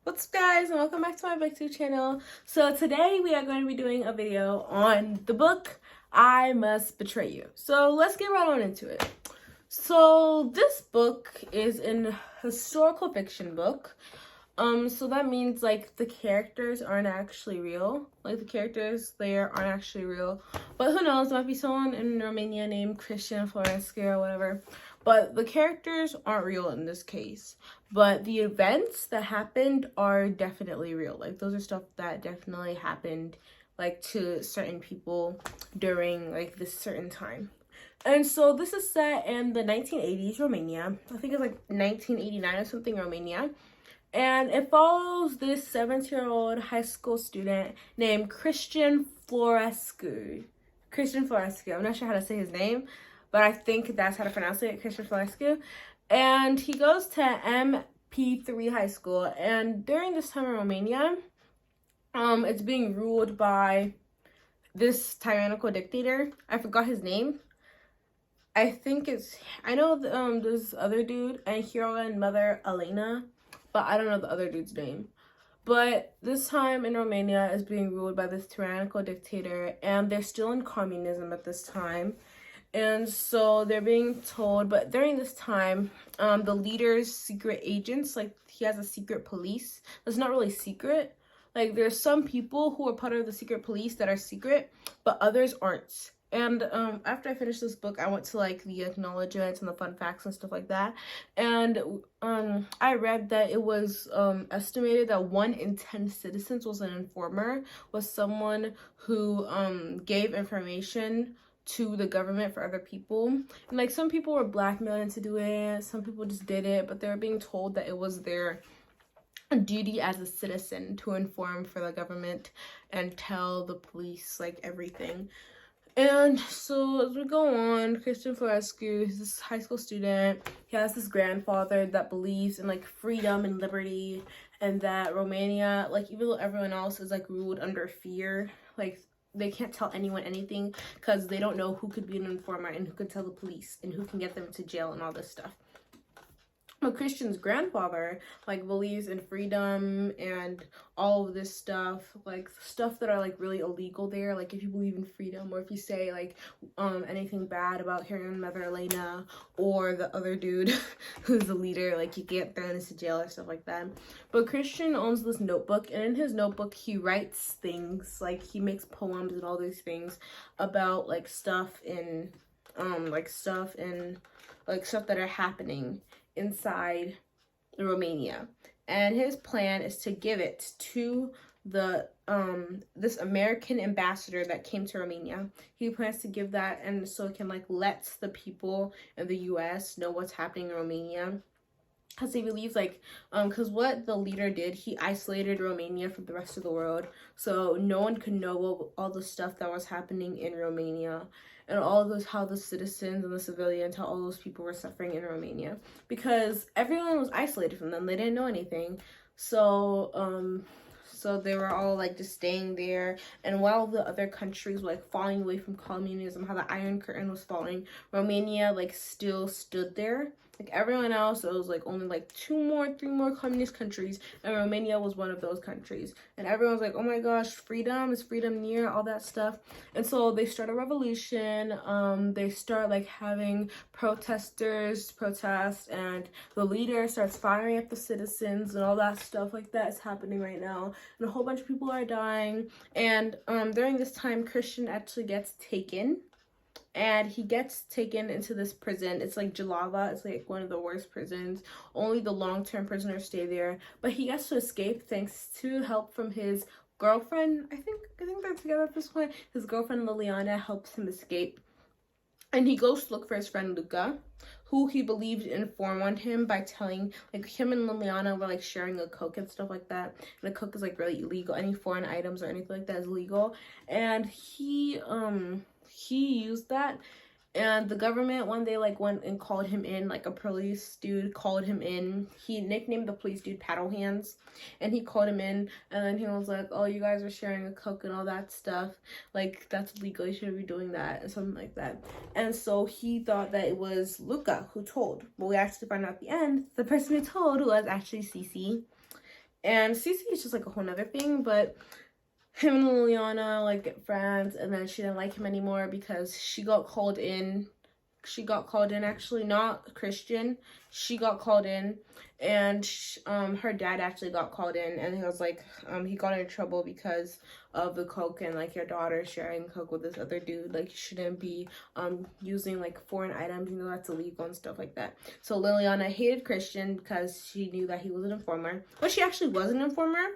What's up, guys, and welcome back to my BookTube channel. So today we are going to be doing a video on the book I Must Betray You. So let's get right on into it. So this book is an historical fiction book. So that means like the characters aren't actually real. Like the characters there aren't actually real. But who knows, there might be someone in Romania named Christian Florescu or whatever. But the characters aren't real in this case. But the events that happened are definitely real. Like those are stuff that definitely happened like to certain people during like this certain time. And so this is set in the 1980s Romania. I think it's like 1989 or something, Romania. And it follows this 17-year-old high school student named Christian Florescu. Christian Florescu. I'm not sure how to say his name, but I think that's how to pronounce it, Christian Florescu. And he goes to MP3 high school. And during this time in Romania, it's being ruled by this tyrannical dictator. I forgot his name. I know this other dude and hero and mother Elena, but I don't know the other dude's name. But this time in Romania is being ruled by this tyrannical dictator, and they're still in communism at this time. And so they're being told, but during this time, the leader's secret agents, like he has a secret police that's not really secret. Like there's some people who are part of the secret police that are secret, but others aren't. And after I finished this book, I went to like the acknowledgements and the fun facts and stuff like that. And I read that it was estimated that 1 in 10 citizens was an informer, was someone who gave information to the government for other people. And like some people were blackmailed into doing it, some people just did it, but they were being told that it was their duty as a citizen to inform for the government and tell the police like everything. And so as we go on, Christian Florescu is this high school student. He has this grandfather that believes in like freedom and liberty, and that Romania, like even though everyone else is like ruled under fear, like they can't tell anyone anything because they don't know who could be an informer and who could tell the police and who can get them to jail and all this stuff. But Christian's grandfather like believes in freedom and all of this stuff, like stuff that are like really illegal there. Like if you believe in freedom, or if you say like anything bad about hero and mother Elena or the other dude who's the leader, like you get thrown into jail or stuff like that. But Christian owns this notebook, and in his notebook he writes things, like he makes poems and all these things about like stuff that are happening inside Romania. And his plan is to give it to the this American ambassador that came to Romania. He plans to give that, and so it can like let the people in the US know what's happening in Romania. Because he believes like because what the leader did, he isolated Romania from the rest of the world, so no one could know all the stuff that was happening in Romania, and all of those, how the citizens and the civilians, how all those people were suffering in Romania, because everyone was isolated from them. They didn't know anything. So so they were all like just staying there, and while the other countries were like falling away from communism, how the Iron Curtain was falling, Romania like still stood there. Like everyone else, it was like only like 3 more communist countries, and Romania was one of those countries. And everyone's like, oh my gosh, freedom, is freedom near, all that stuff. And so they start a revolution. They start like having protesters protest, and the leader starts firing at the citizens, and all that stuff like that is happening right now. And a whole bunch of people are dying. And during this time, Christian actually gets taken. And he gets taken into this prison. It's like Jalava. It's like one of the worst prisons. Only the long-term prisoners stay there. But he gets to escape thanks to help from his girlfriend. I think they're together at this point. His girlfriend Liliana helps him escape. And he goes to look for his friend Luca, who he believed informed him by telling, like him and Liliana were like sharing a Coke and stuff like that. And the Coke is like really illegal. Any foreign items or anything like that is illegal. And he used that, and the government one day like went and called him in, like a police dude called him in. He nicknamed the police dude Paddle Hands, and he called him in, and then he was like, oh, you guys are sharing a Coke and all that stuff, like that's illegal, you shouldn't be doing that, and something like that. And so he thought that it was Luca who told, but we actually find out at the end the person who told was actually Cece. And Cece is just like a whole nother thing, but him and Liliana like get friends, and then she didn't like him anymore because she got called in. She got called in, actually, not Christian. She got called in, and her dad actually got called in, and he was like, he got in trouble because of the coke, and like your daughter sharing coke with this other dude, like you shouldn't be using like foreign items, you know, that's illegal and stuff like that. So Liliana hated Christian because she knew that he was an informer, but she actually was an informer,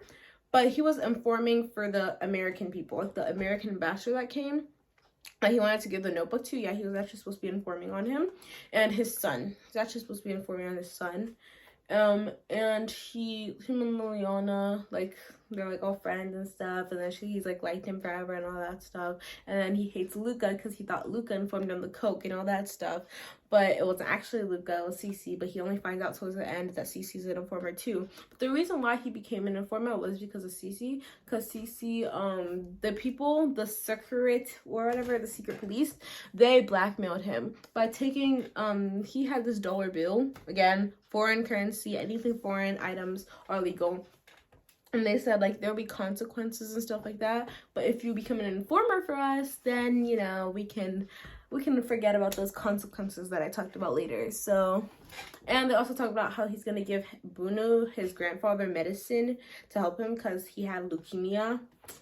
but he was informing for the American people, like the American ambassador that came, that he wanted to give the notebook to. Yeah, he was actually supposed to be informing on him and his son. He's actually supposed to be informing on his son. And him and Liliana, like, they're like all friends and stuff, and then he's like liked him forever and all that stuff. And then he hates Luca because he thought Luca informed him the coke and all that stuff, but it wasn't actually Luca, it was Cece. But he only finds out towards the end that Cece's an informer too. But the reason why he became an informant was because of Cece, because Cece, the people, the secret or whatever, the secret police, they blackmailed him by taking, he had this dollar bill, again, foreign currency, anything foreign items are legal. And they said, like, there'll be consequences and stuff like that. But if you become an informer for us, then, you know, we can forget about those consequences that I talked about later. So, and they also talk about how he's going to give Bruno, his grandfather, medicine to help him because he had leukemia.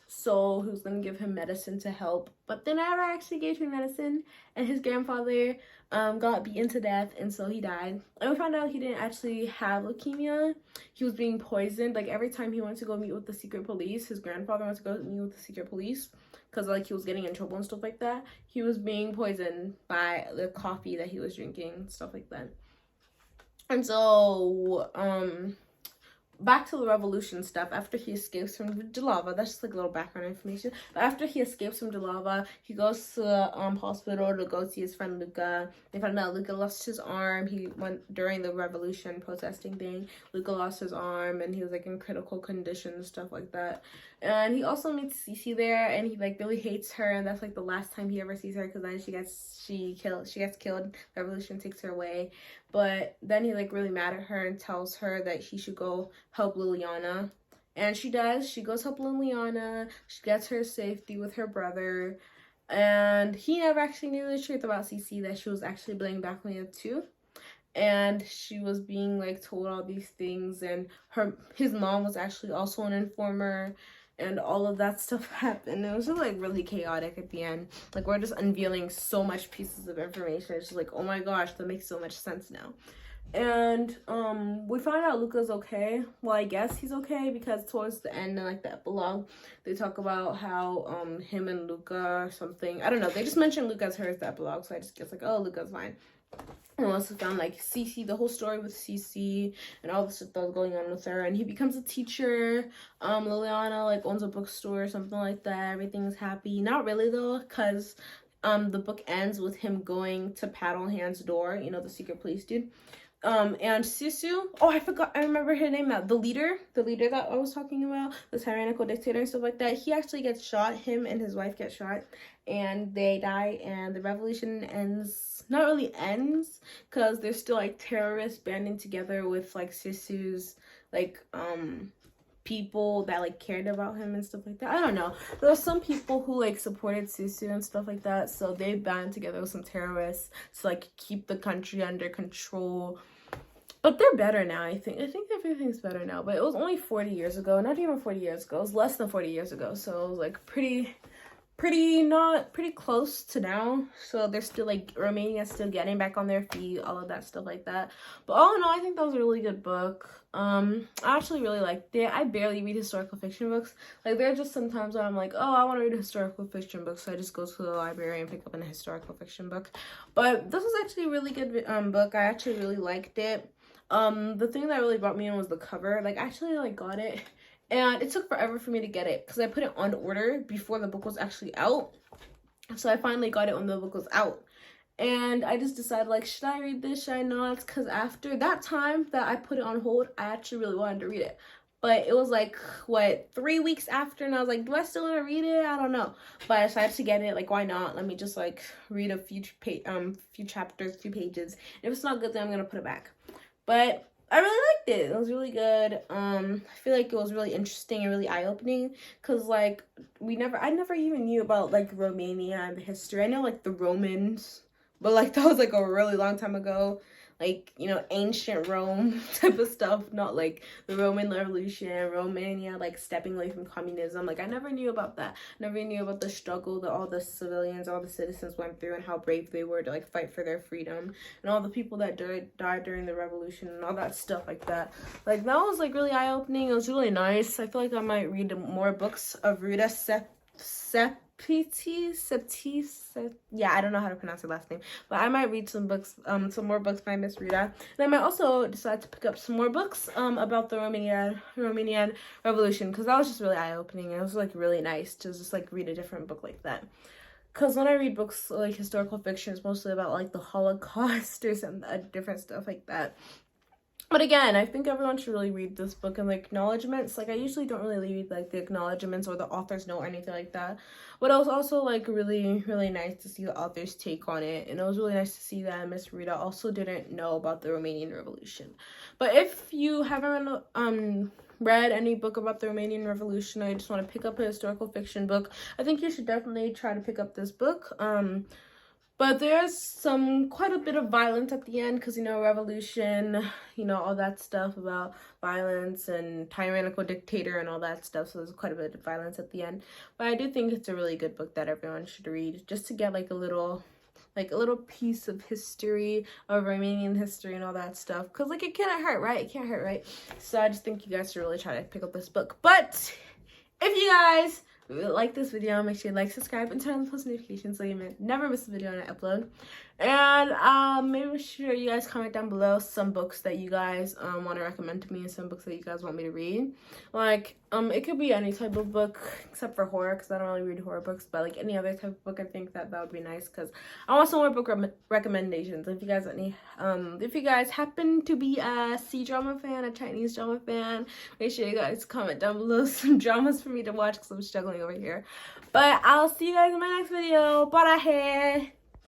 So he was going to give him medicine to help. But they never actually gave him medicine. And his grandfather got beaten to death, and so he died. And we found out he didn't actually have leukemia. He was being poisoned. Like, every time he went to go meet with the secret police, his grandfather went to go meet with the secret police because, like, he was getting in trouble and stuff like that. He was being poisoned by the coffee that he was drinking, stuff like that. And so, back to the revolution stuff. After he escapes from Jalava, that's just like a little background information. But after he escapes from Jalava, he goes to the hospital to go see his friend Luca. They found out Luca lost his arm. He went during the revolution protesting thing. Luca lost his arm, and he was like in critical condition and stuff like that. And he also meets Cece there, and he like really hates her, and that's like the last time he ever sees her because then she gets killed. The revolution takes her away. But then he like really mad at her and tells her that he should go help Liliana. And she does. She goes help Liliana. She gets her safety with her brother. And he never actually knew the truth about Cece, that she was actually being blackmailed too. And she was being like told all these things, and his mom was actually also an informer, and all of that stuff happened. It was just like really chaotic at the end. Like, we're just unveiling so much pieces of information. It's just like, oh my gosh, that makes so much sense now. And we find out Luca's okay. Well, I guess he's okay because towards the end, in like the epilogue, they talk about how him and Luca or something, I don't know, they just mentioned Luca's hurt the epilogue, so I just guess like, oh, Luca's fine. And also found like Cece, the whole story with Cece and all the stuff that was going on with her, and he becomes a teacher. Liliana like owns a bookstore or something like that. Everything's happy. Not really though, because the book ends with him going to Paddlehand's door, you know, the secret police dude. And Sisu, oh, I remember her name now. The leader that I was talking about, the tyrannical dictator and stuff like that, he actually gets shot. Him and his wife get shot, and they die, and the revolution ends. Not really ends, because there's still like terrorists banding together with like Sisu's like people that like cared about him and stuff like that. I don't know. There were some people who like supported Sisu and stuff like that, so they band together with some terrorists to like keep the country under control. But they're better now, I think. I think everything's better now. But it was only 40 years ago. Not even 40 years ago. It was less than 40 years ago. So it was like pretty close to now. So they're still like, Romania's still getting back on their feet, all of that stuff like that. But all in all, I think that was a really good book. I actually really liked it. I barely read historical fiction books. Like, there are just some times when I'm like, oh, I want to read a historical fiction book, so I just go to the library and pick up a historical fiction book. But this was actually a really good book. I actually really liked it. The thing that really brought me in was the cover. Like, I actually like got it, and it took forever for me to get it because I put it on order before the book was actually out. So I finally got it when the book was out. And I just decided, like, should I read this? Should I not? Because after that time that I put it on hold, I actually really wanted to read it. But it was like, what, 3 weeks after, and I was like, do I still want to read it? I don't know. But I decided to get it. Like, why not? Let me just, like, read a few chapters, few pages. If it's not good, then I'm going to put it back. But I really liked it. It was really good. I feel like it was really interesting and really eye-opening because like I never even knew about like Romania and the history. I know like the Romans, but like that was like a really long time ago. Like, you know, ancient Rome type of stuff, not like the Roman Revolution, Romania, like stepping away from communism. Like I never knew about that. Never knew about the struggle that all the civilians, all the citizens went through and how brave they were to like fight for their freedom and all the people that died during the revolution and all that stuff like that. Like that was like really eye-opening. It was really nice. I feel like I might read more books of Ruta Sepetys. Yeah, I don't know how to pronounce her last name, but I might read some some more books by Miss Rita, and I might also decide to pick up some more books about the Romanian Revolution because that was just really eye-opening. It was like really nice to just like read a different book like that. Because when I read books like historical fiction, it's mostly about like the Holocaust or some different stuff like that. But again, I think everyone should really read this book and the acknowledgements. Like I usually don't really read like the acknowledgements or the author's note or anything like that. But it was also like really, really nice to see the author's take on it. And it was really nice to see that Miss Rita also didn't know about the Romanian Revolution. But if you haven't read any book about the Romanian Revolution, I just want to pick up a historical fiction book, I think you should definitely try to pick up this book. But there's quite a bit of violence at the end because, you know, revolution, you know, all that stuff about violence and tyrannical dictator and all that stuff. So there's quite a bit of violence at the end. But I do think it's a really good book that everyone should read just to get like a little piece of history, of Romanian history and all that stuff. Because like it can't hurt, right? It can't hurt, right? So I just think you guys should really try to pick up this book. But if you guys like this video, make sure you like, subscribe, and turn on the post notifications so you never miss a video when I upload. And make sure you guys comment down below some books that you guys want to recommend to me and some books that you guys want me to read. Like it could be any type of book except for horror because I don't really read horror books, but like any other type of book, I think that would be nice because I want some more book recommendations. If you guys if you guys happen to be a C-drama fan, a Chinese drama fan, make sure you guys comment down below some dramas for me to watch because I'm struggling over here. But I'll see you guys in my next video. Bye.